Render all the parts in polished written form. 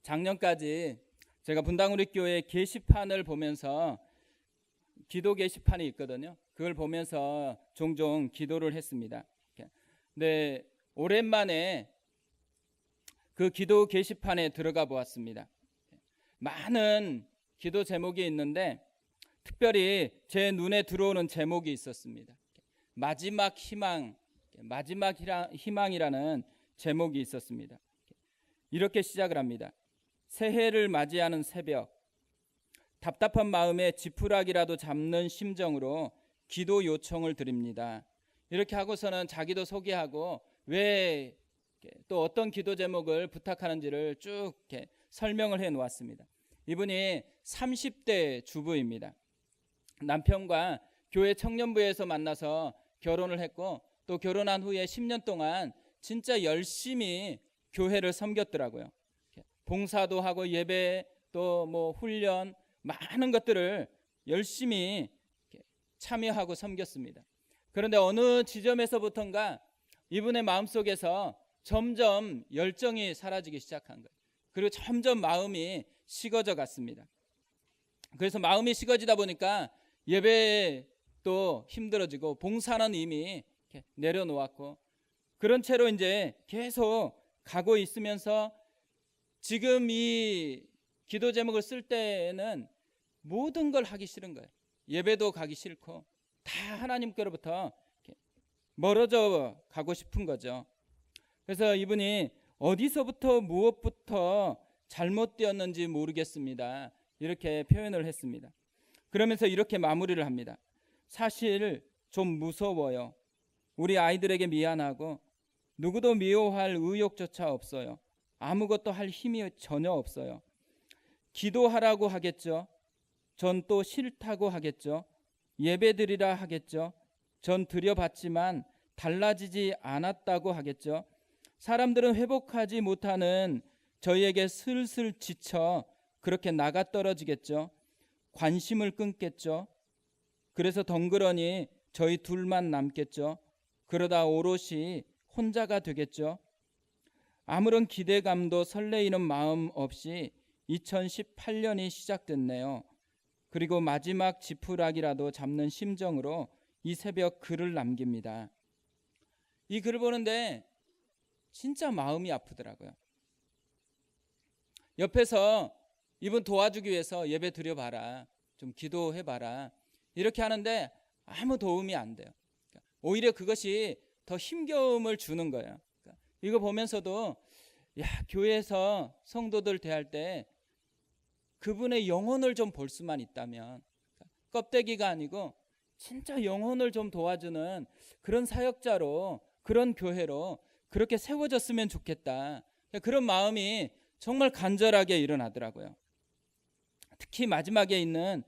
작년까지 제가 분당우리교회 게시판을 보면서 기도 게시판이 있거든요. 그걸 보면서 종종 기도를 했습니다. 근데 오랜만에 그 기도 게시판에 들어가 보았습니다. 많은 기도 제목이 있는데 특별히 제 눈에 들어오는 제목이 있었습니다. 마지막 희망, 마지막 희망이라는 제목이 있었습니다. 이렇게 시작을 합니다. 새해를 맞이하는 새벽, 답답한 마음에 지푸라기라도 잡는 심정으로 기도 요청을 드립니다. 이렇게 하고서는 자기도 소개하고 왜 또 어떤 기도 제목을 부탁하는지를 쭉 설명을 해 놓았습니다. 이분이 30대 주부입니다. 남편과 교회 청년부에서 만나서 결혼을 했고 또 결혼한 후에 10년 동안 진짜 열심히 교회를 섬겼더라고요. 봉사도 하고 예배 또 뭐 훈련 많은 것들을 열심히 참여하고 섬겼습니다. 그런데 어느 지점에서부턴가 이분의 마음속에서 점점 열정이 사라지기 시작한 거예요. 그리고 점점 마음이 식어져 갔습니다. 그래서 마음이 식어지다 보니까 예배도 힘들어지고 봉사는 이미 내려놓았고 그런 채로 이제 계속 가고 있으면서 지금 이 기도 제목을 쓸 때에는 모든 걸 하기 싫은 거예요. 예배도 가기 싫고 다 하나님께로부터 멀어져 가고 싶은 거죠. 그래서 이분이 어디서부터 무엇부터 잘못되었는지 모르겠습니다. 이렇게 표현을 했습니다. 그러면서 이렇게 마무리를 합니다. 사실 좀 무서워요. 우리 아이들에게 미안하고 누구도 미워할 의욕조차 없어요. 아무것도 할 힘이 전혀 없어요. 기도하라고 하겠죠. 전 또 싫다고 하겠죠. 예배드리라 하겠죠. 전 드려봤지만 달라지지 않았다고 하겠죠. 사람들은 회복하지 못하는 저희에게 슬슬 지쳐 그렇게 나가 떨어지겠죠. 관심을 끊겠죠. 그래서 덩그러니 저희 둘만 남겠죠. 그러다 오롯이 혼자가 되겠죠. 아무런 기대감도 설레이는 마음 없이 2018년이 시작됐네요. 그리고 마지막 지푸라기라도 잡는 심정으로 이 새벽 글을 남깁니다. 이 글을 보는데 진짜 마음이 아프더라고요. 옆에서 이분 도와주기 위해서 예배 드려봐라, 좀 기도해봐라 이렇게 하는데 아무 도움이 안 돼요. 오히려 그것이 더 힘겨움을 주는 거예요. 이거 보면서도 교회에서 성도들 대할 때 그분의 영혼을 좀 볼 수만 있다면, 껍데기가 아니고 진짜 영혼을 좀 도와주는 그런 사역자로, 그런 교회로 그렇게 세워졌으면 좋겠다. 그런 마음이 정말 간절하게 일어나더라고요. 특히 마지막에 있는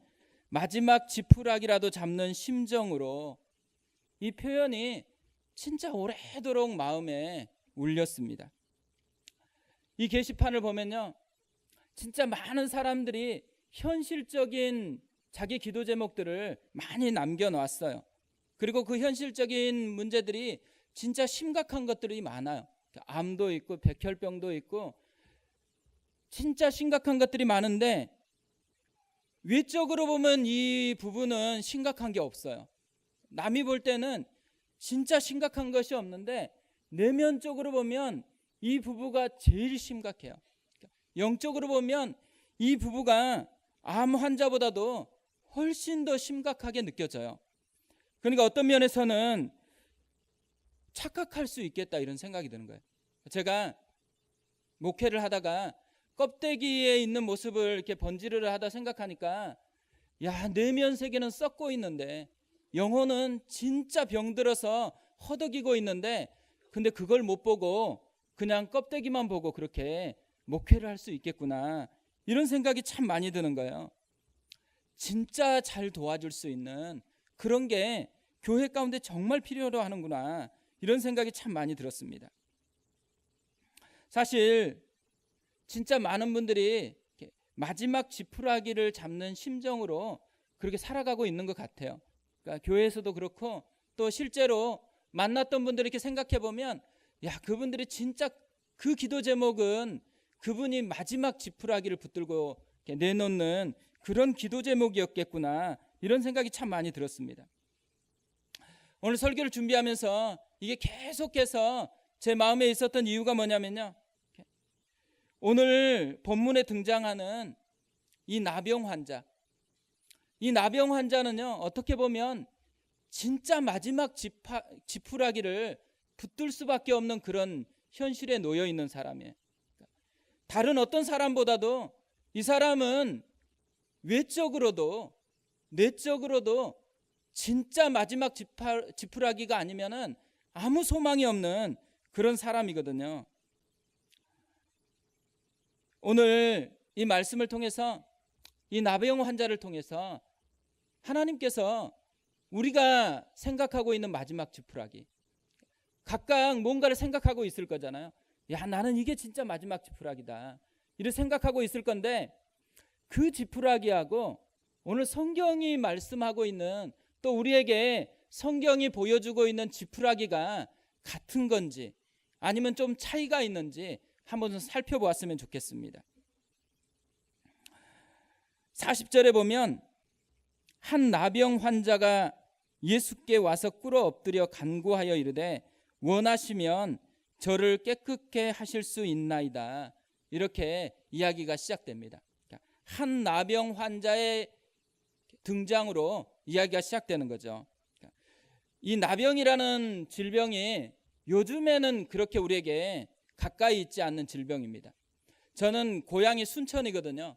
마지막 지푸라기라도 잡는 심정으로, 이 표현이 진짜 오래도록 마음에 울렸습니다. 이 게시판을 보면요, 진짜 많은 사람들이 현실적인 자기 기도 제목들을 많이 남겨놨어요. 그리고 그 현실적인 문제들이 진짜 심각한 것들이 많아요. 암도 있고 백혈병도 있고 진짜 심각한 것들이 많은데 외적으로 보면 이 부분은 심각한 게 없어요. 남이 볼 때는 진짜 심각한 것이 없는데 내면적으로 보면 이 부부가 제일 심각해요. 영적으로 보면 이 부부가 암 환자보다도 훨씬 더 심각하게 느껴져요. 그러니까 어떤 면에서는 착각할 수 있겠다 이런 생각이 드는 거예요. 제가 목회를 하다가 껍데기에 있는 모습을 이렇게 번지르르 하다 생각하니까 내면 세계는 썩고 있는데 영혼은 진짜 병들어서 허덕이고 있는데 근데 그걸 못 보고 그냥 껍데기만 보고 그렇게 목회를 할 수 있겠구나 이런 생각이 참 많이 드는 거예요. 진짜 잘 도와줄 수 있는 그런 게 교회 가운데 정말 필요로 하는구나 이런 생각이 참 많이 들었습니다. 사실 진짜 많은 분들이 마지막 지푸라기를 잡는 심정으로 그렇게 살아가고 있는 것 같아요. 그러니까 교회에서도 그렇고 또 실제로 만났던 분들 이렇게 생각해 보면 그분들이 진짜 그 기도 제목은 그분이 마지막 지푸라기를 붙들고 내놓는 그런 기도 제목이었겠구나, 이런 생각이 참 많이 들었습니다. 오늘 설교를 준비하면서 이게 계속해서 제 마음에 있었던 이유가 뭐냐면요, 오늘 본문에 등장하는 이 나병 환자, 이 나병 환자는요, 어떻게 보면 진짜 마지막 지푸라기를 붙들 수밖에 없는 그런 현실에 놓여 있는 사람이에요. 다른 어떤 사람보다도 이 사람은 외적으로도 내적으로도 진짜 마지막 지푸라기가 아니면은 아무 소망이 없는 그런 사람이거든요. 오늘 이 말씀을 통해서, 이 나병 환자를 통해서 하나님께서 우리가 생각하고 있는 마지막 지푸라기, 각각 뭔가를 생각하고 있을 거잖아요. 야, 나는 이게 진짜 마지막 지푸라기다, 이렇게 생각하고 있을 건데, 그 지푸라기하고 오늘 성경이 말씀하고 있는, 또 우리에게 성경이 보여주고 있는 지푸라기가 같은 건지 아니면 좀 차이가 있는지 한번 살펴보았으면 좋겠습니다. 40절에 보면 한 나병 환자가 예수께 와서 꿇어 엎드려 간구하여 이르되 원하시면 저를 깨끗게 하실 수 있나이다, 이렇게 이야기가 시작됩니다. 한 나병 환자의 등장으로 이야기가 시작되는 거죠. 이 나병이라는 질병이 요즘에는 그렇게 우리에게 가까이 있지 않는 질병입니다. 저는 고향이 순천이거든요.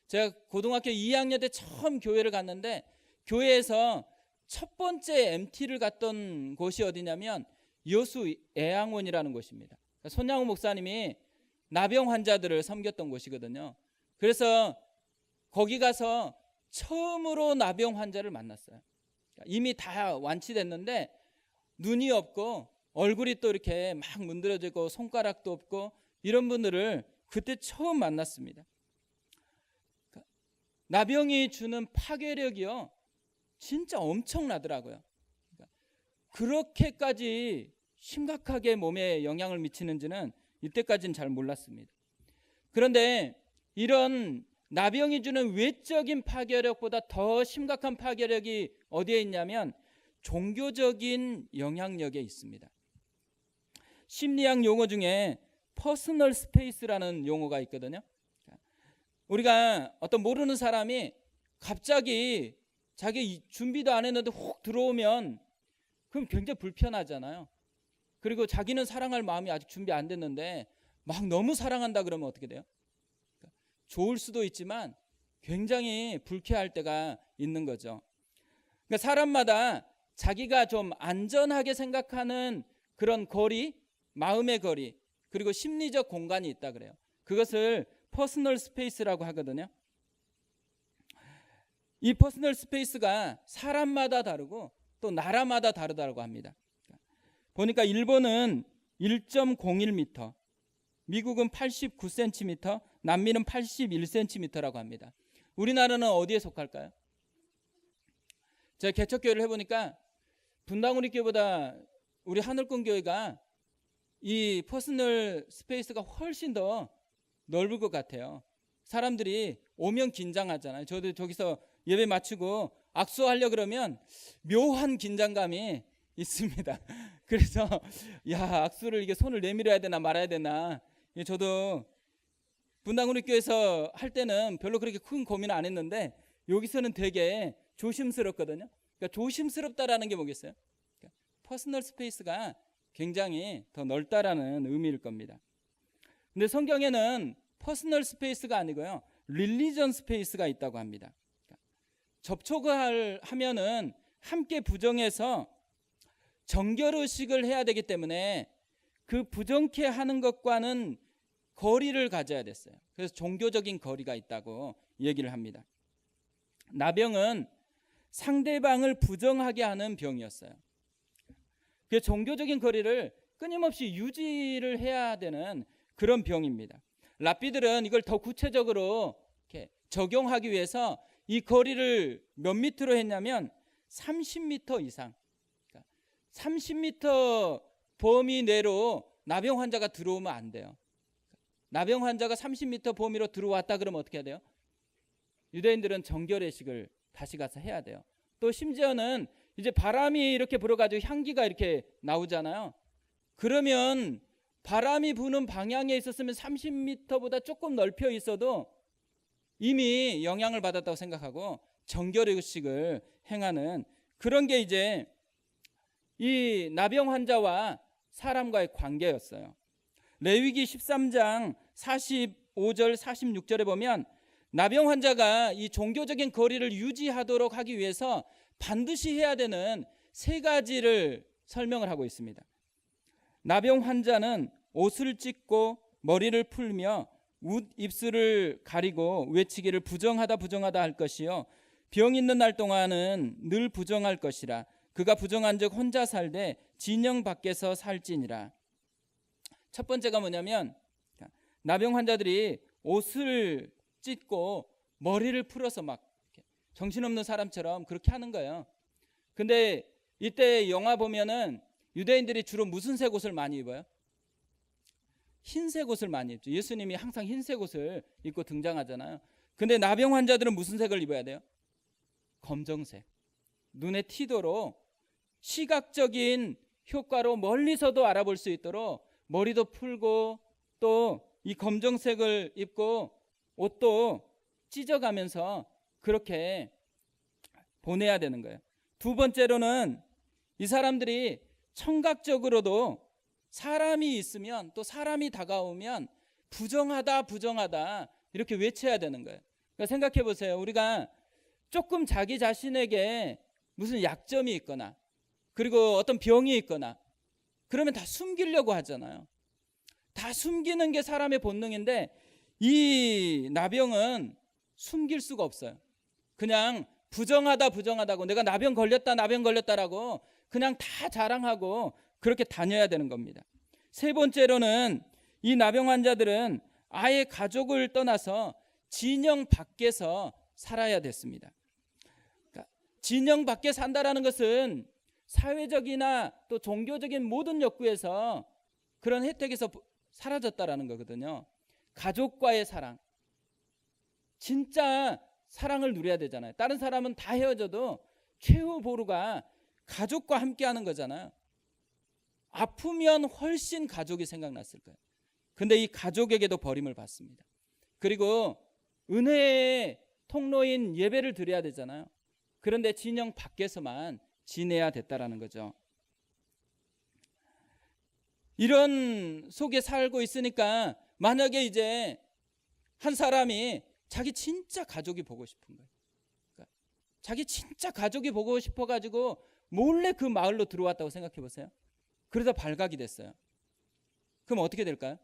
제가 고등학교 2학년 때 처음 교회를 갔는데, 교회에서 첫 번째 MT를 갔던 곳이 어디냐면 여수 애양원이라는 곳입니다. 손양호 목사님이 나병 환자들을 섬겼던 곳이거든요. 그래서 거기 가서 처음으로 나병 환자를 만났어요. 이미 다 완치됐는데 눈이 없고 얼굴이 또 이렇게 막 문드러지고 손가락도 없고 이런 분들을 그때 처음 만났습니다. 나병이 주는 파괴력이요, 진짜 엄청나더라고요. 그렇게까지 심각하게 몸에 영향을 미치는지는 이때까지는 잘 몰랐습니다. 그런데 이런 나병이 주는 외적인 파괴력보다 더 심각한 파괴력이 어디에 있냐면 종교적인 영향력에 있습니다. 심리학 용어 중에 퍼스널 스페이스라는 용어가 있거든요. 우리가 어떤 모르는 사람이 갑자기 자기 준비도 안 했는데 훅 들어오면 그럼 굉장히 불편하잖아요. 그리고 자기는 사랑할 마음이 아직 준비 안 됐는데 막 너무 사랑한다 그러면 어떻게 돼요? 좋을 수도 있지만 굉장히 불쾌할 때가 있는 거죠. 그러니까 사람마다 자기가 좀 안전하게 생각하는 그런 거리, 마음의 거리, 그리고 심리적 공간이 있다 그래요. 그것을 퍼스널 스페이스라고 하거든요. 이 퍼스널 스페이스가 사람마다 다르고 또 나라마다 다르다고 합니다. 보니까 일본은 1.01m, 미국은 89cm, 남미는 81cm라고 합니다. 우리나라는 어디에 속할까요? 제가 개척교회를 해보니까 분당우리교회보다 우리 하늘꿈교회가 이 퍼스널 스페이스가 훨씬 더 넓을 것 같아요. 사람들이 오면 긴장하잖아요. 저도 저기서 예배 마치고 악수하려 그러면 묘한 긴장감이 있습니다. 그래서 야, 악수를 이게 손을 내밀어야 되나 말아야 되나. 저도 분당우리교회에서 할 때는 별로 그렇게 큰 고민을 안 했는데 여기서는 되게 조심스럽거든요. 그러니까 조심스럽다라는 게 뭐겠어요? 그러니까 퍼스널 스페이스가 굉장히 더 넓다라는 의미일 겁니다. 근데 성경에는 퍼스널 스페이스가 아니고요, 릴리전 스페이스가 있다고 합니다. 접촉을 하면은 함께 부정해서 정결의식을 해야 되기 때문에 그 부정케 하는 것과는 거리를 가져야 됐어요. 그래서 종교적인 거리가 있다고 얘기를 합니다. 나병은 상대방을 부정하게 하는 병이었어요. 그 종교적인 거리를 끊임없이 유지를 해야 되는 그런 병입니다. 랍비들은 이걸 더 구체적으로 이렇게 적용하기 위해서 이 거리를 몇 미터로 했냐면 30m 이상, 30m 범위 내로 나병 환자가 들어오면 안 돼요. 나병 환자가 30m 범위로 들어왔다 그러면 어떻게 해야 돼요? 유대인들은 정결례식을 다시 가서 해야 돼요. 또 심지어는 이제 바람이 이렇게 불어가지고 향기가 이렇게 나오잖아요. 그러면 바람이 부는 방향에 있었으면 30m보다 조금 넓혀 있어도 이미 영향을 받았다고 생각하고 정결의식을 행하는 그런 게 이제 이 나병 환자와 사람과의 관계였어요. 레위기 13장 45절 46절에 보면 나병 환자가 이 종교적인 거리를 유지하도록 하기 위해서 반드시 해야 되는 세 가지를 설명을 하고 있습니다. 나병 환자는 옷을 찢고 머리를 풀며 웃 입술을 가리고 외치기를 부정하다 부정하다 할 것이요 병 있는 날 동안은 늘 부정할 것이라. 그가 부정한즉 혼자 살되 진영 밖에서 살지니라. 첫 번째가 뭐냐면 나병 환자들이 옷을 찢고 머리를 풀어서 막 정신없는 사람처럼 그렇게 하는 거예요. 근데 이때 영화 보면은 유대인들이 주로 무슨 색 옷을 많이 입어요? 흰색 옷을 많이 입죠. 예수님이 항상 흰색 옷을 입고 등장하잖아요. 근데 나병 환자들은 무슨 색을 입어야 돼요? 검정색. 눈에 튀도록 시각적인 효과로 멀리서도 알아볼 수 있도록 머리도 풀고 또 이 검정색을 입고 옷도 찢어가면서 그렇게 보내야 되는 거예요. 두 번째로는 이 사람들이 청각적으로도 사람이 있으면 또 사람이 다가오면 부정하다 부정하다 이렇게 외쳐야 되는 거예요. 그러니까 생각해 보세요. 우리가 조금 자기 자신에게 무슨 약점이 있거나 그리고 어떤 병이 있거나 그러면 다 숨기려고 하잖아요. 다 숨기는 게 사람의 본능인데 이 나병은 숨길 수가 없어요. 그냥 부정하다 부정하다고 내가 나병 걸렸다라고 그냥 다 자랑하고 그렇게 다녀야 되는 겁니다. 세 번째로는 이 나병 환자들은 아예 가족을 떠나서 진영 밖에서 살아야 됐습니다. 그러니까 진영 밖에 산다라는 것은 사회적이나 또 종교적인 모든 욕구에서 그런 혜택에서 사라졌다라는 거거든요. 가족과의 사랑, 진짜 사랑을 누려야 되잖아요. 다른 사람은 다 헤어져도 최후 보루가 가족과 함께하는 거잖아요. 아프면 훨씬 가족이 생각났을 거예요. 근데 이 가족에게도 버림을 받습니다. 그리고 은혜의 통로인 예배를 드려야 되잖아요. 그런데 진영 밖에서만 지내야 됐다라는 거죠. 이런 속에 살고 있으니까 만약에 이제 한 사람이 자기 진짜 가족이 보고 싶은 거예요. 그러니까 자기 진짜 가족이 보고 싶어가지고 몰래 그 마을로 들어왔다고 생각해 보세요. 그러다 발각이 됐어요. 그럼 어떻게 될까요?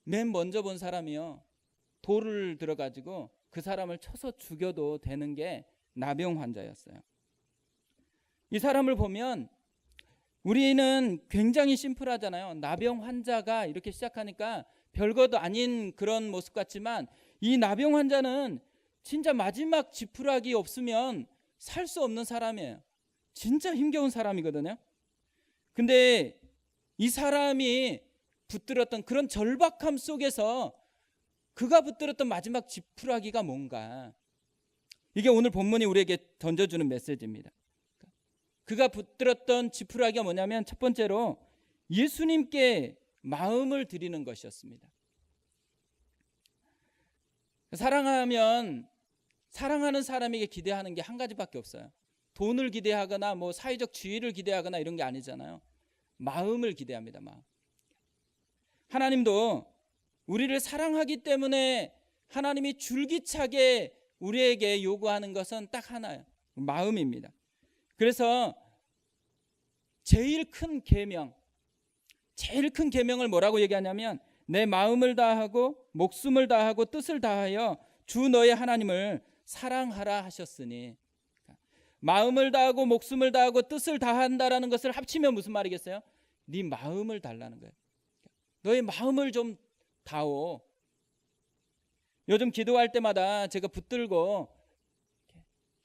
맨 먼저 본 사람이요 돌을 들어가지고 그 사람을 쳐서 죽여도 되는 게 나병 환자였어요. 이 사람을 보면 우리는 굉장히 심플하잖아요. 나병 환자가 이렇게 시작하니까 별것도 아닌 그런 모습 같지만 이 나병 환자는 진짜 마지막 지푸라기 없으면 살 수 없는 사람이에요. 진짜 힘겨운 사람이거든요. 근데 이 사람이 붙들었던 그런 절박함 속에서 그가 붙들었던 마지막 지푸라기가 뭔가, 이게 오늘 본문이 우리에게 던져주는 메시지입니다. 그가 붙들었던 지푸라기가 뭐냐면 첫 번째로 예수님께 마음을 드리는 것이었습니다. 사랑하면 사랑하는 사람에게 기대하는 게 한 가지밖에 없어요. 돈을 기대하거나 뭐 사회적 지위를 기대하거나 이런 게 아니잖아요. 마음을 기대합니다. 마음. 하나님도 우리를 사랑하기 때문에 하나님이 줄기차게 우리에게 요구하는 것은 딱 하나예요. 마음입니다. 그래서 제일 큰 계명을 뭐라고 얘기하냐면 내 마음을 다하고 목숨을 다하고 뜻을 다하여 주 너의 하나님을 사랑하라 하셨으니, 마음을 다하고 목숨을 다하고 뜻을 다한다라는 것을 합치면 무슨 말이겠어요? 네 마음을 달라는 거예요. 너의 마음을 좀 다오. 요즘 기도할 때마다 제가 붙들고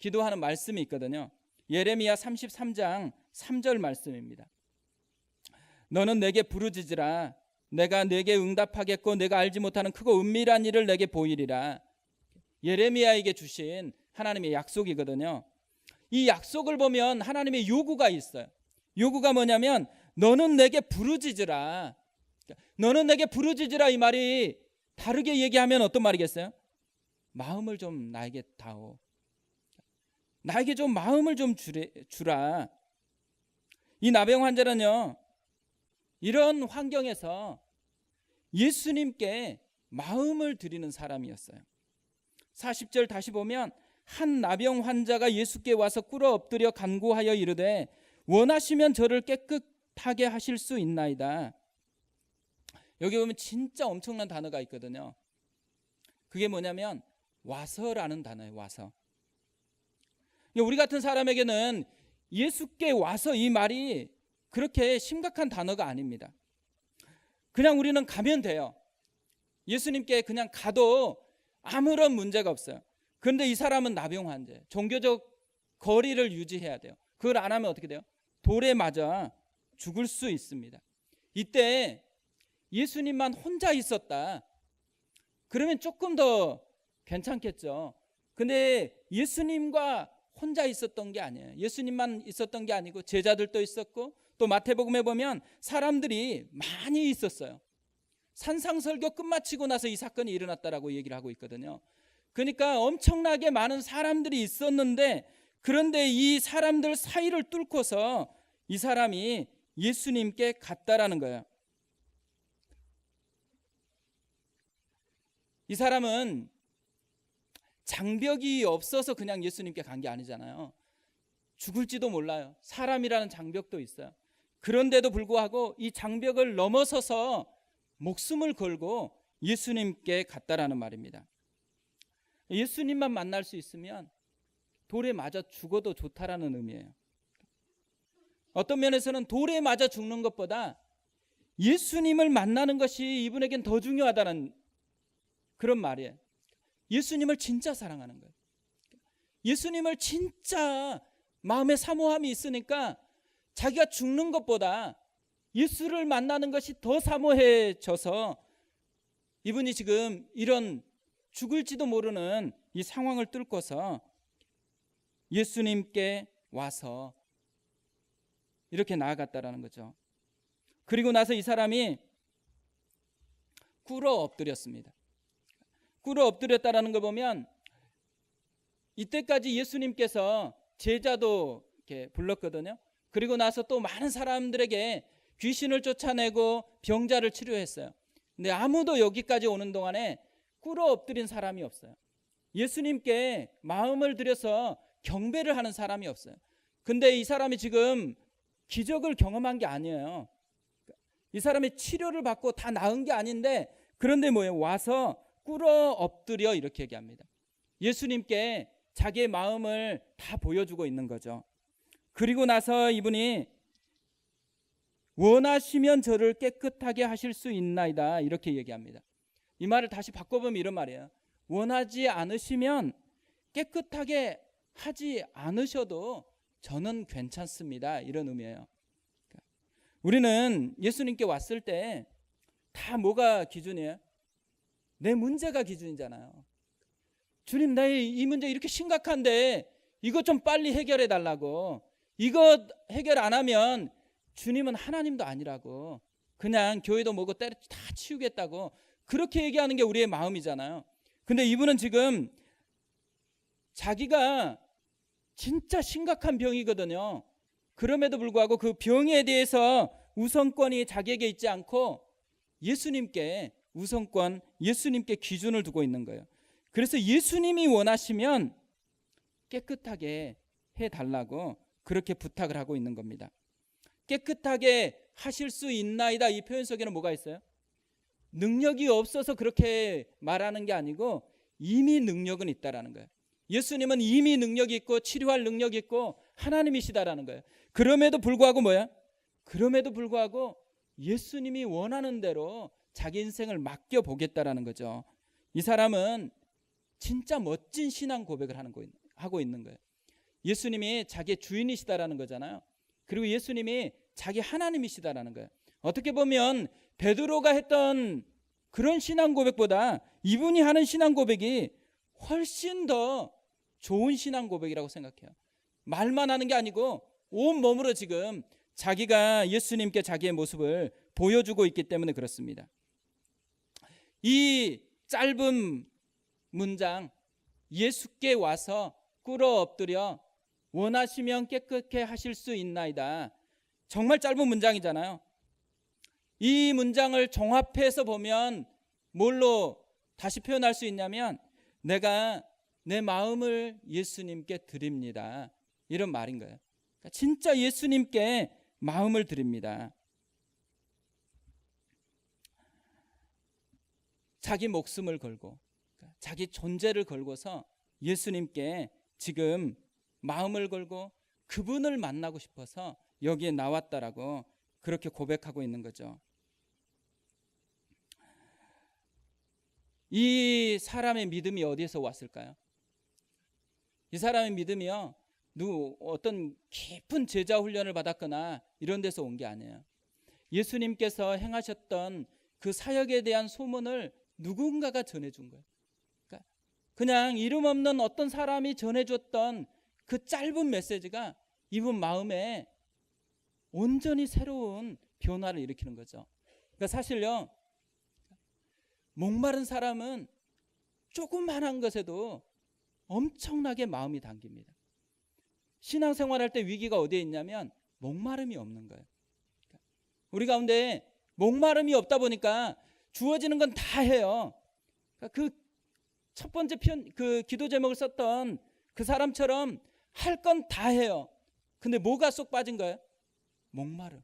기도하는 말씀이 있거든요. 예레미야 33장 3절 말씀입니다. 너는 내게 부르짖으라. 내가 내게 응답하겠고 내가 알지 못하는 크고 은밀한 일을 내게 보이리라. 예레미야에게 주신 하나님의 약속이거든요. 이 약속을 보면 하나님의 요구가 있어요. 요구가 뭐냐면 너는 내게 부르짖으라. 너는 내게 부르짖으라. 이 말이 다르게 얘기하면 어떤 말이겠어요? 마음을 좀 나에게 다오. 나에게 좀 마음을 좀 주라. 이 나병 환자는요, 이런 환경에서 예수님께 마음을 드리는 사람이었어요. 40절 다시 보면 한 나병 환자가 예수께 와서 꿇어 엎드려 간구하여 이르되 원하시면 저를 깨끗하게 하실 수 있나이다. 여기 보면 진짜 엄청난 단어가 있거든요. 그게 뭐냐면 와서라는 단어예요. 와서. 우리 같은 사람에게는 예수께 와서 이 말이 그렇게 심각한 단어가 아닙니다. 그냥 우리는 가면 돼요. 예수님께 그냥 가도 아무런 문제가 없어요. 그런데 이 사람은 나병 환자예요. 종교적 거리를 유지해야 돼요. 그걸 안 하면 어떻게 돼요? 돌에 맞아 죽을 수 있습니다. 이때 예수님만 혼자 있었다. 그러면 조금 더 괜찮겠죠. 근데 예수님과 혼자 있었던 게 아니에요. 예수님만 있었던 게 아니고 제자들도 있었고 또 마태복음에 보면 사람들이 많이 있었어요. 산상설교 끝마치고 나서 이 사건이 일어났다라고 얘기를 하고 있거든요. 그러니까 엄청나게 많은 사람들이 있었는데 그런데 이 사람들 사이를 뚫고서 이 사람이 예수님께 갔다라는 거예요. 이 사람은 장벽이 없어서 그냥 예수님께 간 게 아니잖아요. 죽을지도 몰라요. 사람이라는 장벽도 있어요. 그런데도 불구하고 이 장벽을 넘어서서 목숨을 걸고 예수님께 갔다라는 말입니다. 예수님만 만날 수 있으면 돌에 맞아 죽어도 좋다라는 의미예요. 어떤 면에서는 돌에 맞아 죽는 것보다 예수님을 만나는 것이 이분에겐 더 중요하다는 그런 말이에요. 예수님을 진짜 사랑하는 거예요. 예수님을 진짜 마음에 사모함이 있으니까 자기가 죽는 것보다 예수를 만나는 것이 더 사모해져서 이분이 지금 이런 죽을지도 모르는 이 상황을 뚫고서 예수님께 와서 이렇게 나아갔다라는 거죠. 그리고 나서 이 사람이 꿇어 엎드렸습니다. 꿇어 엎드렸다라는 걸 보면 이때까지 예수님께서 제자도 이렇게 불렀거든요. 그리고 나서 또 많은 사람들에게 귀신을 쫓아내고 병자를 치료했어요. 근데 아무도 여기까지 오는 동안에 꿇어 엎드린 사람이 없어요. 예수님께 마음을 들여서 경배를 하는 사람이 없어요. 근데 이 사람이 지금 기적을 경험한 게 아니에요. 이 사람이 치료를 받고 다 나은 게 아닌데 그런데 뭐예요? 와서 꿇어 엎드려 이렇게 얘기합니다. 예수님께 자기의 마음을 다 보여주고 있는 거죠. 그리고 나서 이분이 원하시면 저를 깨끗하게 하실 수 있나이다 이렇게 얘기합니다. 이 말을 다시 바꿔보면 이런 말이에요. 원하지 않으시면 깨끗하게 하지 않으셔도 저는 괜찮습니다 이런 의미예요. 우리는 예수님께 왔을 때 다 뭐가 기준이에요? 내 문제가 기준이잖아요. 주님 나의 이 문제 이렇게 심각한데 이것 좀 빨리 해결해 달라고. 이거 해결 안 하면 주님은 하나님도 아니라고. 그냥 교회도 뭐고 때려 다 치우겠다고. 그렇게 얘기하는 게 우리의 마음이잖아요. 근데 이분은 지금 자기가 진짜 심각한 병이거든요. 그럼에도 불구하고 그 병에 대해서 우선권이 자기에게 있지 않고 예수님께 우선권, 예수님께 기준을 두고 있는 거예요. 그래서 예수님이 원하시면 깨끗하게 해달라고 그렇게 부탁을 하고 있는 겁니다. 깨끗하게 하실 수 있나이다 이 표현 속에는 뭐가 있어요? 능력이 없어서 그렇게 말하는 게 아니고 이미 능력은 있다라는 거예요. 예수님은 이미 능력이 있고 치료할 능력이 있고 하나님이시다라는 거예요. 그럼에도 불구하고 뭐야? 그럼에도 불구하고 예수님이 원하는 대로 자기 인생을 맡겨보겠다라는 거죠. 이 사람은 진짜 멋진 신앙 고백을 하고 있는 거예요. 예수님이 자기의 주인이시다라는 거잖아요. 그리고 예수님이 자기 하나님이시다라는 거예요. 어떻게 보면 베드로가 했던 그런 신앙 고백보다 이분이 하는 신앙 고백이 훨씬 더 좋은 신앙 고백이라고 생각해요. 말만 하는 게 아니고 온 몸으로 지금 자기가 예수님께 자기의 모습을 보여주고 있기 때문에 그렇습니다. 이 짧은 문장, 예수께 와서 꿇어 엎드려 원하시면 깨끗게 하실 수 있나이다. 정말 짧은 문장이잖아요. 이 문장을 종합해서 보면 뭘로 다시 표현할 수 있냐면, 내가 내 마음을 예수님께 드립니다, 이런 말인 거예요. 그러니까 진짜 예수님께 마음을 드립니다. 자기 목숨을 걸고, 자기 존재를 걸고서 예수님께 지금 마음을 걸고 그분을 만나고 싶어서 여기에 나왔다라고 그렇게 고백하고 있는 거죠. 이 사람의 믿음이 어디에서 왔을까요? 이 사람의 믿음이요, 어떤 깊은 제자 훈련을 받았거나 이런 데서 온 게 아니에요. 예수님께서 행하셨던 그 사역에 대한 소문을 누군가가 전해준 거예요. 그러니까 그냥 이름 없는 어떤 사람이 전해줬던 그 짧은 메시지가 이분 마음에 온전히 새로운 변화를 일으키는 거죠. 그러니까 사실요, 목마른 사람은 조그만한 것에도 엄청나게 마음이 당깁니다. 신앙생활할 때 위기가 어디에 있냐면 목마름이 없는 거예요. 우리 가운데 목마름이 없다 보니까 주어지는 건 다 해요. 그 첫 번째 그 기도 제목을 썼던 그 사람처럼 할 건 다 해요. 근데 뭐가 쏙 빠진 거예요? 목마름.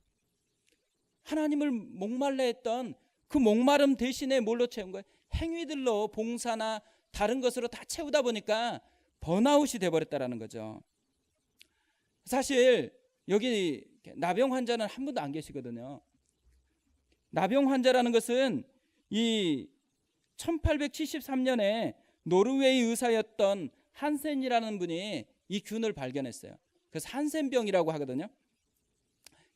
하나님을 목말라 했던 그 목마름 대신에 뭘로 채운 거예요? 행위들로, 봉사나 다른 것으로 다 채우다 보니까 번아웃이 돼버렸다라는 거죠. 사실 여기 나병 환자는 한 분도 안 계시거든요. 나병 환자라는 것은 이 1873년에 노르웨이 의사였던 한센이라는 분이 이 균을 발견했어요. 그래서 한센병이라고 하거든요.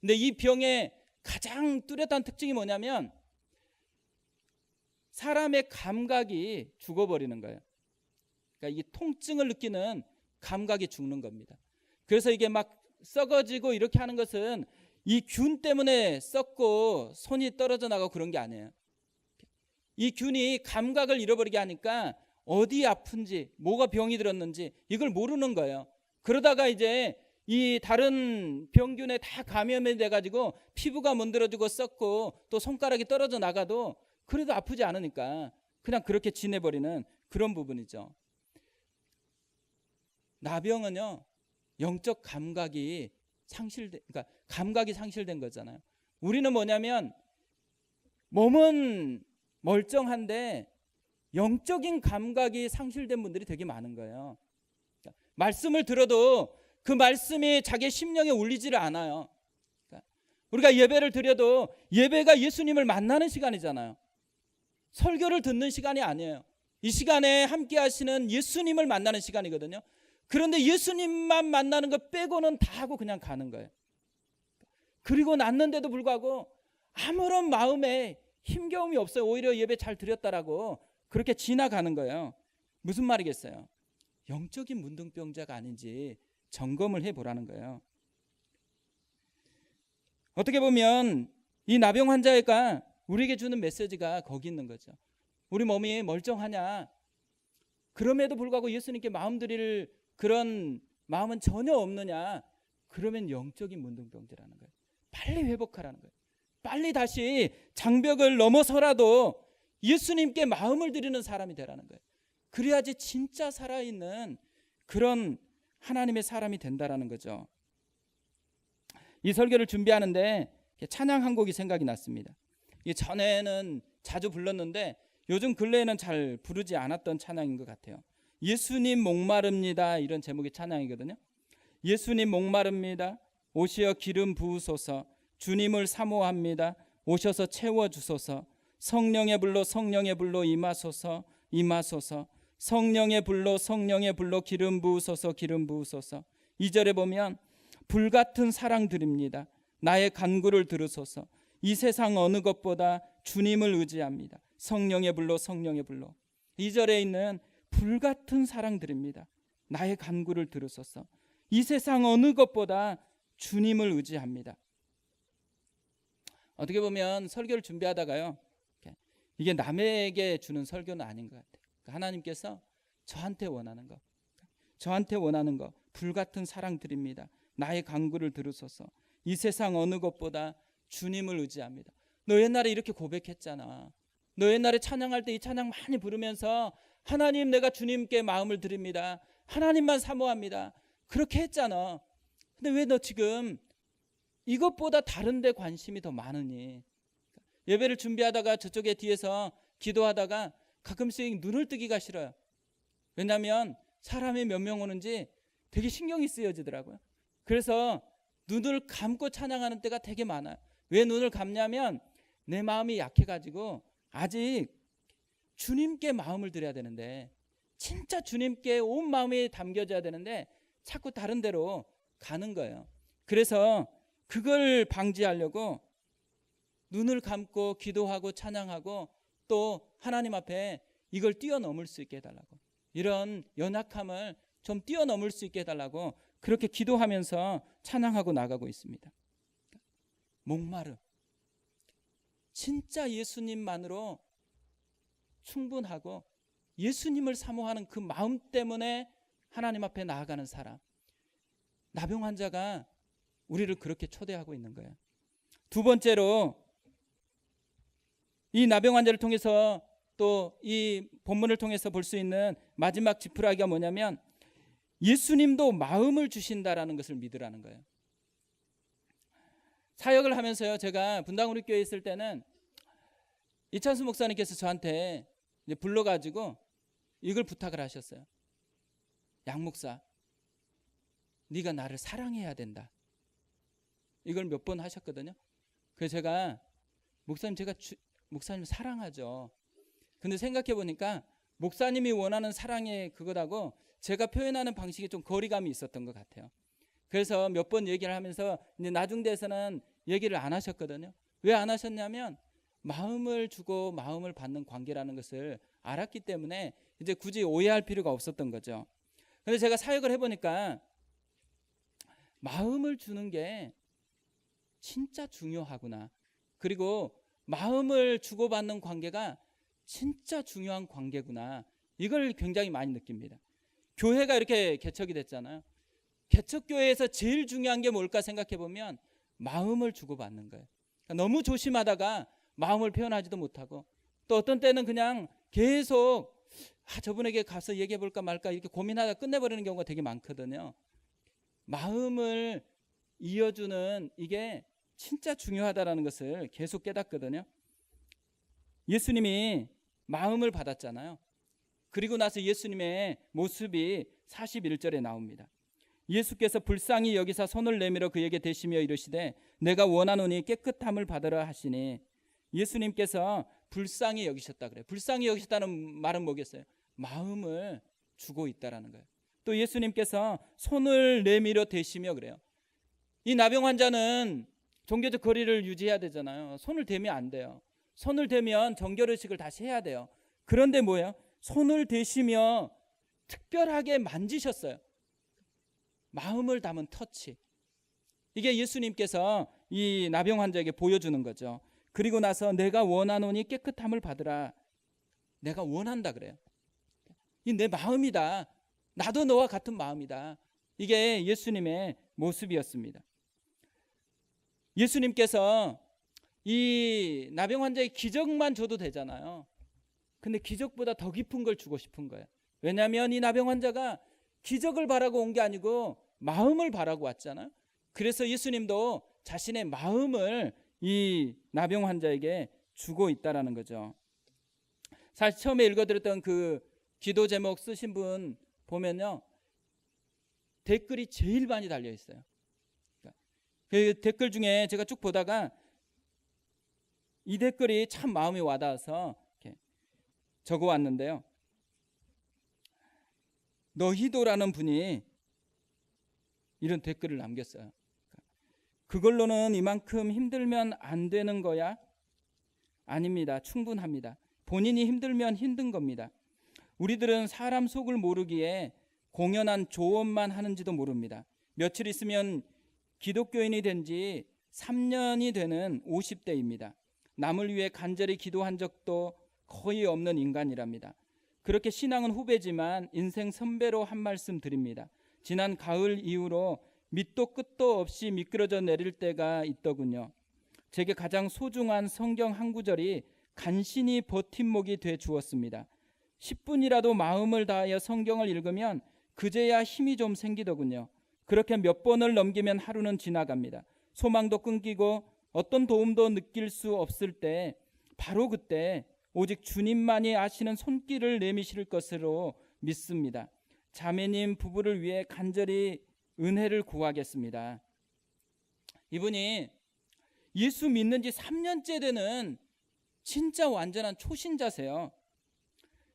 근데 이 병의 가장 뚜렷한 특징이 뭐냐면 사람의 감각이 죽어버리는 거예요. 그러니까 이 통증을 느끼는 감각이 죽는 겁니다. 그래서 이게 막 썩어지고 이렇게 하는 것은 이 균 때문에 썩고 손이 떨어져 나가고 그런 게 아니에요. 이 균이 감각을 잃어버리게 하니까 어디 아픈지, 뭐가 병이 들었는지 이걸 모르는 거예요. 그러다가 이제 이 다른 병균에 다 감염이 돼가지고 피부가 문드러지고 썩고 또 손가락이 떨어져 나가도 그래도 아프지 않으니까 그냥 그렇게 지내버리는 그런 부분이죠. 나병은요, 영적 감각이 그러니까 감각이 상실된 거잖아요. 우리는 뭐냐면 몸은 멀쩡한데 영적인 감각이 상실된 분들이 되게 많은 거예요. 그러니까 말씀을 들어도 그 말씀이 자기 심령에 울리지를 않아요. 그러니까 우리가 예배를 드려도 예배가 예수님을 만나는 시간이잖아요. 설교를 듣는 시간이 아니에요. 이 시간에 함께 하시는 예수님을 만나는 시간이거든요. 그런데 예수님만 만나는 것 빼고는 다 하고 그냥 가는 거예요. 그리고 났는데도 불구하고 아무런 마음에 힘겨움이 없어요. 오히려 예배 잘 드렸다라고 그렇게 지나가는 거예요. 무슨 말이겠어요? 영적인 문둥병자가 아닌지 점검을 해보라는 거예요. 어떻게 보면 이 나병 환자가 우리에게 주는 메시지가 거기 있는 거죠. 우리 몸이 멀쩡하냐? 그럼에도 불구하고 예수님께 마음 드릴 그런 마음은 전혀 없느냐? 그러면 영적인 문둥병자라는 거예요. 빨리 회복하라는 거예요. 빨리 다시 장벽을 넘어서라도 예수님께 마음을 드리는 사람이 되라는 거예요. 그래야지 진짜 살아있는 그런 하나님의 사람이 된다라는 거죠. 이 설교를 준비하는데 찬양 한 곡이 생각이 났습니다. 전에는 자주 불렀는데 요즘 근래에는 잘 부르지 않았던 찬양인 것 같아요. 예수님 목마릅니다, 이런 제목의 찬양이거든요. 예수님 목마릅니다. 오시어 기름 부으소서. 주님을 사모합니다. 오셔서 채워주소서. 성령의 불로 성령의 불로 임하소서. 임하소서. 성령의 불로 기름 부으소서. 기름 부으소서. 2절에 보면 불같은 사랑 드립니다. 나의 간구를 들으소서. 이 세상 어느 것보다 주님을 의지합니다. 성령의 불로 성령의 불로. 2절에 있는 불같은 사랑들입니다. 나의 간구를 들으소서. 이 세상 어느 것보다 주님을 의지합니다. 어떻게 보면 설교를 준비하다가요, 이게 남에게 주는 설교는 아닌 것 같아요. 하나님께서 저한테 원하는 거, 불같은 사랑 드립니다. 나의 간구를 들으소서. 이 세상 어느 것보다 주님을 의지합니다. 너 옛날에 이렇게 고백했잖아. 너 옛날에 찬양할 때 이 찬양 많이 부르면서 하나님, 내가 주님께 마음을 드립니다. 하나님만 사모합니다. 그렇게 했잖아. 근데 왜 너 지금 이것보다 다른 데 관심이 더 많으니? 예배를 준비하다가 저쪽에 뒤에서 기도하다가 가끔씩 눈을 뜨기가 싫어요. 왜냐하면 사람이 몇 명 오는지 되게 신경이 쓰여지더라고요. 그래서 눈을 감고 찬양하는 때가 되게 많아요. 왜 눈을 감냐면 내 마음이 약해가지고 아직 주님께 마음을 드려야 되는데, 진짜 주님께 온 마음이 담겨져야 되는데 자꾸 다른 데로 가는 거예요. 그래서 그걸 방지하려고 눈을 감고 기도하고 찬양하고 또 하나님 앞에 이걸 뛰어넘을 수 있게 해달라고, 이런 연약함을 좀 뛰어넘을 수 있게 해달라고 그렇게 기도하면서 찬양하고 나가고 있습니다. 목마름, 진짜 예수님만으로 충분하고 예수님을 사모하는 그 마음 때문에 하나님 앞에 나아가는 사람, 나병 환자가 우리를 그렇게 초대하고 있는 거예요. 두 번째로 이 나병 환자를 통해서 또 이 본문을 통해서 볼 수 있는 마지막 지푸라기가 뭐냐면 예수님도 마음을 주신다라는 것을 믿으라는 거예요. 사역을 하면서요, 제가 분당우리교회에 있을 때는 이찬수 목사님께서 저한테 이제 불러가지고 이걸 부탁을 하셨어요. 양 목사, 네가 나를 사랑해야 된다. 이걸 몇 번 하셨거든요. 그래서 제가 목사님, 제가 목사님 사랑하죠. 근데 생각해 보니까 목사님이 원하는 사랑의 그거하고 제가 표현하는 방식이 좀 거리감이 있었던 것 같아요. 그래서 몇 번 얘기를 하면서 이제 나중대에서는 얘기를 안 하셨거든요. 왜 안 하셨냐면 마음을 주고 마음을 받는 관계라는 것을 알았기 때문에 이제 굳이 오해할 필요가 없었던 거죠. 그런데 제가 사역을 해보니까 마음을 주는 게 진짜 중요하구나. 그리고 마음을 주고받는 관계가 진짜 중요한 관계구나. 이걸 굉장히 많이 느낍니다. 교회가 이렇게 개척이 됐잖아요. 개척교회에서 제일 중요한 게 뭘까 생각해보면 마음을 주고받는 거예요. 그러니까 너무 조심하다가 마음을 표현하지도 못하고, 또 어떤 때는 그냥 계속 저분에게 가서 얘기해볼까 말까 이렇게 고민하다 끝내버리는 경우가 되게 많거든요. 마음을 이어주는 이게 진짜 중요하다는 것을 계속 깨닫거든요. 예수님이 마음을 받았잖아요. 그리고 나서 예수님의 모습이 41절에 나옵니다. 예수께서 불쌍히 여기사 손을 내밀어 그에게 대시며 이르시되 내가 원하노니 깨끗함을 받으라 하시니, 예수님께서 불쌍히 여기셨다 그래요. 불쌍히 여기셨다는 말은 뭐겠어요? 마음을 주고 있다라는 거예요. 또 예수님께서 손을 내밀어 대시며 그래요. 이 나병 환자는 종교적 거리를 유지해야 되잖아요. 손을 대면 안 돼요. 손을 대면 정결의식을 다시 해야 돼요. 그런데 뭐예요? 손을 대시며 특별하게 만지셨어요. 마음을 담은 터치. 이게 예수님께서 이 나병 환자에게 보여주는 거죠. 그리고 나서 내가 원하노니 깨끗함을 받으라. 내가 원한다 그래요. 이 내 마음이다. 나도 너와 같은 마음이다. 이게 예수님의 모습이었습니다. 예수님께서 이 나병 환자의 기적만 줘도 되잖아요. 근데 기적보다 더 깊은 걸 주고 싶은 거예요. 왜냐하면 이 나병 환자가 기적을 바라고 온 게 아니고 마음을 바라고 왔잖아요. 그래서 예수님도 자신의 마음을 이 나병 환자에게 주고 있다라는 거죠. 사실 처음에 읽어드렸던 그 기도 제목 쓰신 분 보면요, 댓글이 제일 많이 달려 있어요. 그 댓글 중에 제가 쭉 보다가 이 댓글이 참 마음이 와닿아서 이렇게 적어왔는데요. 너희도라는 분이 이런 댓글을 남겼어요. 그걸로는 이만큼 힘들면 안 되는 거야? 아닙니다. 충분합니다. 본인이 힘들면 힘든 겁니다. 우리들은 사람 속을 모르기에 공연한 조언만 하는지도 모릅니다. 며칠 있으면 기독교인이 된 지 3년이 되는 50대입니다. 남을 위해 간절히 기도한 적도 거의 없는 인간이랍니다. 그렇게 신앙은 후배지만 인생 선배로 한 말씀 드립니다. 지난 가을 이후로 밑도 끝도 없이 미끄러져 내릴 때가 있더군요. 제게 가장 소중한 성경 한 구절이 간신히 버팀목이 돼 주었습니다. 10분이라도 마음을 다하여 성경을 읽으면 그제야 힘이 좀 생기더군요. 그렇게 몇 번을 넘기면 하루는 지나갑니다. 소망도 끊기고 어떤 도움도 느낄 수 없을 때, 바로 그때 오직 주님만이 아시는 손길을 내미실 것으로 믿습니다. 자매님 부부를 위해 간절히 은혜를 구하겠습니다. 이분이 예수 믿는 지 3년째 되는 진짜 완전한 초신자세요.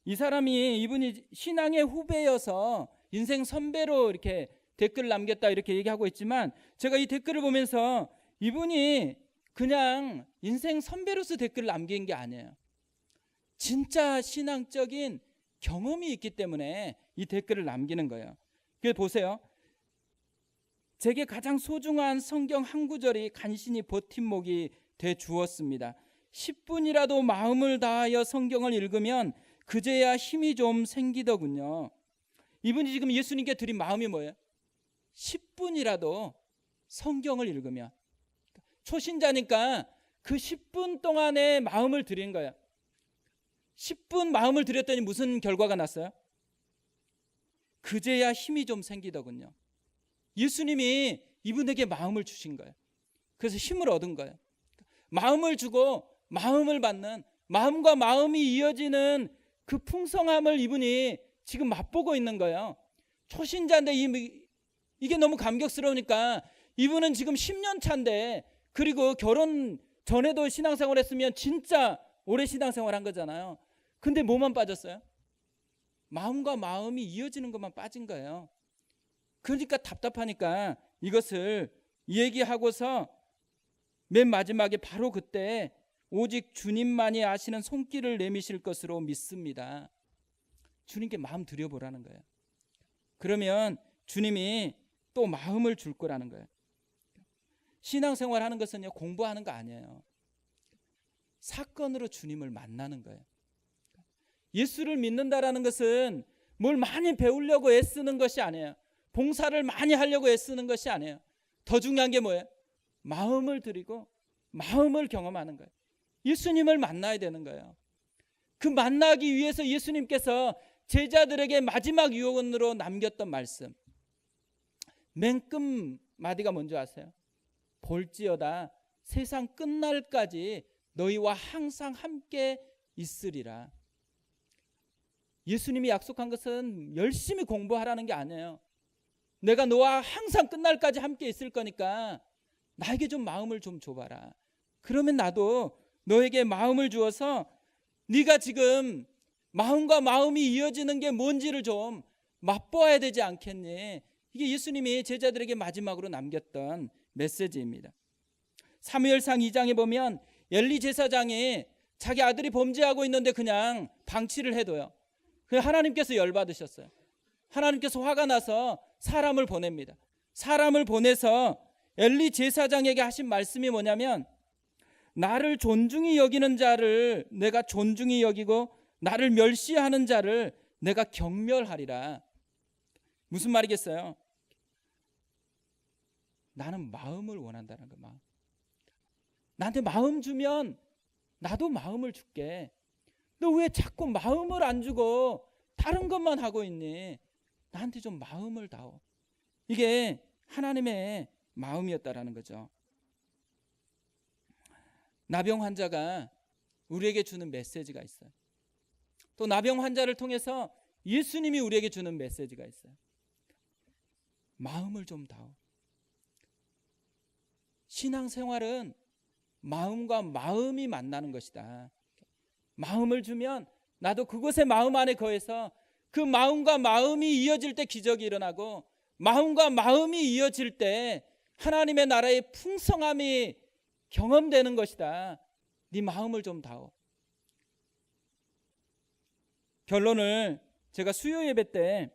이분이 신앙의 후배여서 인생 선배로 이렇게 댓글을 남겼다 이렇게 얘기하고 있지만, 제가 이 댓글을 보면서 이분이 그냥 인생 선배로서 댓글을 남긴 게 아니에요. 진짜 신앙적인 경험이 있기 때문에 이 댓글을 남기는 거예요. 그래서 보세요. 제게 가장 소중한 성경 한 구절이 간신히 버팀목이 돼 주었습니다. 10분이라도 마음을 다하여 성경을 읽으면 그제야 힘이 좀 생기더군요. 이분이 지금 예수님께 드린 마음이 뭐예요? 10분이라도 성경을 읽으면. 초신자니까 그 10분 동안에 마음을 드린 거예요. 10분 마음을 드렸더니 무슨 결과가 났어요? 그제야 힘이 좀 생기더군요. 예수님이 이분에게 마음을 주신 거예요. 그래서 힘을 얻은 거예요. 마음을 주고 마음을 받는, 마음과 마음이 이어지는 그 풍성함을 이분이 지금 맛보고 있는 거예요. 초신자인데 이게 너무 감격스러우니까 이분은 지금 10년 차인데, 그리고 결혼 전에도 신앙생활 했으면 진짜 오래 신앙생활 한 거잖아요. 근데 뭐만 빠졌어요? 마음과 마음이 이어지는 것만 빠진 거예요. 그러니까 답답하니까 이것을 얘기하고서 맨 마지막에 바로 그때 오직 주님만이 아시는 손길을 내미실 것으로 믿습니다. 주님께 마음 드려보라는 거예요. 그러면 주님이 또 마음을 줄 거라는 거예요. 신앙생활 하는 것은요, 공부하는 거 아니에요. 사건으로 주님을 만나는 거예요. 예수를 믿는다라는 것은 뭘 많이 배우려고 애쓰는 것이 아니에요. 봉사를 많이 하려고 애쓰는 것이 아니에요. 더 중요한 게 뭐예요? 마음을 드리고 마음을 경험하는 거예요. 예수님을 만나야 되는 거예요. 그 만나기 위해서 예수님께서 제자들에게 마지막 유언으로 남겼던 말씀, 맨 끝마디가 뭔지 아세요? 볼지어다 세상 끝날까지 너희와 항상 함께 있으리라. 예수님이 약속한 것은 열심히 공부하라는 게 아니에요. 내가 너와 항상 끝날까지 함께 있을 거니까 나에게 좀 마음을 좀 줘봐라. 그러면 나도 너에게 마음을 주어서 네가 지금 마음과 마음이 이어지는 게 뭔지를 좀 맛보아야 되지 않겠니? 이게 예수님이 제자들에게 마지막으로 남겼던 메시지입니다. 사무엘상 2장에 보면 엘리 제사장이 자기 아들이 범죄하고 있는데 그냥 방치를 해둬요. 그래서 하나님께서 열받으셨어요. 하나님께서 화가 나서 사람을 보냅니다. 사람을 보내서 엘리 제사장에게 하신 말씀이 뭐냐면, 나를 존중히 여기는 자를 내가 존중히 여기고 나를 멸시하는 자를 내가 경멸하리라. 무슨 말이겠어요? 나는 마음을 원한다는 거. 마음. 나한테 마음 주면 나도 마음을 줄게. 너 왜 자꾸 마음을 안 주고 다른 것만 하고 있니? 나한테 좀 마음을 다오. 이게 하나님의 마음이었다라는 거죠. 나병 환자가 우리에게 주는 메시지가 있어요. 또 나병 환자를 통해서 예수님이 우리에게 주는 메시지가 있어요. 마음을 좀 다오. 신앙생활은 마음과 마음이 만나는 것이다. 마음을 주면 나도 그곳에 마음 안에 거해서 그 마음과 마음이 이어질 때 기적이 일어나고, 마음과 마음이 이어질 때 하나님의 나라의 풍성함이 경험되는 것이다. 네 마음을 좀 다오. 결론을 제가 수요 예배 때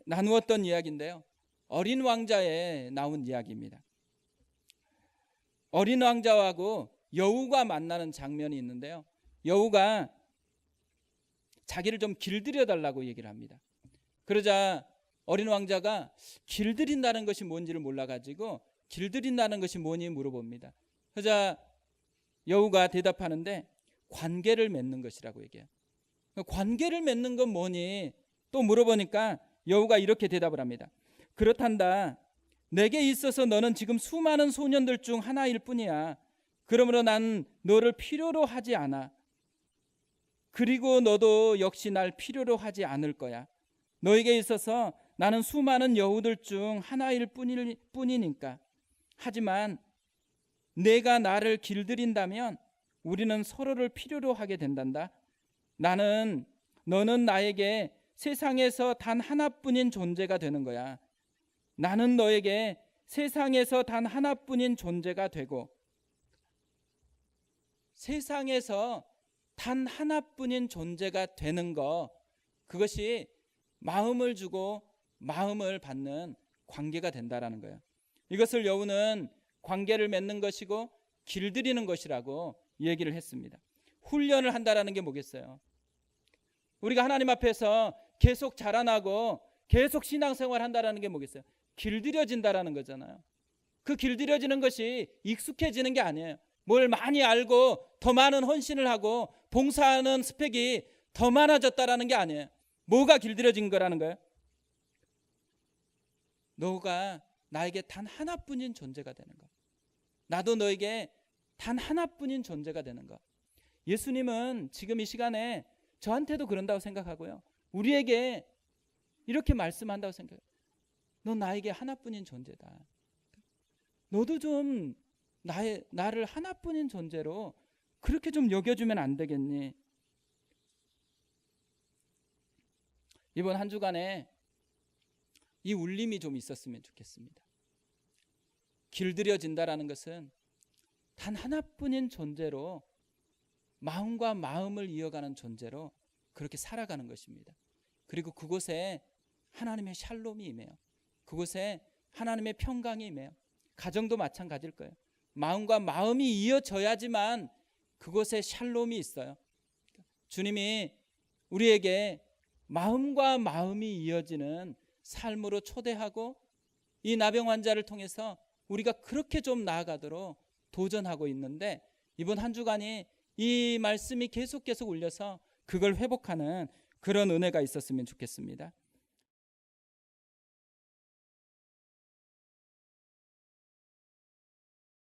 나누었던 이야기인데요. 어린 왕자에 나온 이야기입니다. 어린 왕자하고 여우가 만나는 장면이 있는데요. 여우가 자기를 좀 길들여 달라고 얘기를 합니다. 그러자 어린 왕자가 길들인다는 것이 뭔지를 몰라가지고 길들인다는 것이 뭐니 물어봅니다. 그러자 여우가 대답하는데 관계를 맺는 것이라고 얘기해요. 관계를 맺는 건 뭐니? 또 물어보니까 여우가 이렇게 대답을 합니다. 그렇단다. 내게 있어서 너는 지금 수많은 소년들 중 하나일 뿐이야. 그러므로 난 너를 필요로 하지 않아. 그리고 너도 역시 날 필요로 하지 않을 거야. 너에게 있어서 나는 수많은 여우들 중 하나일 뿐이니까. 하지만 내가 나를 길들인다면 우리는 서로를 필요로 하게 된단다. 너는 나에게 세상에서 단 하나뿐인 존재가 되는 거야. 나는 너에게 세상에서 단 하나뿐인 존재가 되고, 세상에서 단 하나뿐인 존재가 되는 거, 그것이 마음을 주고 마음을 받는 관계가 된다라는 거예요. 이것을 여우는 관계를 맺는 것이고 길들이는 것이라고 얘기를 했습니다. 훈련을 한다라는 게 뭐겠어요? 우리가 하나님 앞에서 계속 자라나고 계속 신앙생활 한다라는 게 뭐겠어요? 길들여진다라는 거잖아요. 그 길들여지는 것이 익숙해지는 게 아니에요. 뭘 많이 알고 더 많은 헌신을 하고 봉사하는 스펙이 더 많아졌다라는 게 아니에요. 뭐가 길들여진 거라는 거예요? 너가 나에게 단 하나뿐인 존재가 되는 거. 나도 너에게 단 하나뿐인 존재가 되는 거. 예수님은 지금 이 시간에 저한테도 그런다고 생각하고요. 우리에게 이렇게 말씀한다고 생각해요. 너 나에게 하나뿐인 존재다. 너도 좀 나를 하나뿐인 존재로 그렇게 좀 여겨주면 안 되겠니? 이번 한 주간에 이 울림이 좀 있었으면 좋겠습니다. 길들여진다라는 것은 단 하나뿐인 존재로 마음과 마음을 이어가는 존재로 그렇게 살아가는 것입니다. 그리고 그곳에 하나님의 샬롬이 임해요. 그곳에 하나님의 평강이 임해요. 가정도 마찬가지일 거예요. 마음과 마음이 이어져야지만 그곳에 샬롬이 있어요. 주님이 우리에게 마음과 마음이 이어지는 삶으로 초대하고 이 나병 환자를 통해서 우리가 그렇게 좀 나아가도록 도전하고 있는데, 이번 한 주간이 이 말씀이 계속 울려서 그걸 회복하는 그런 은혜가 있었으면 좋겠습니다.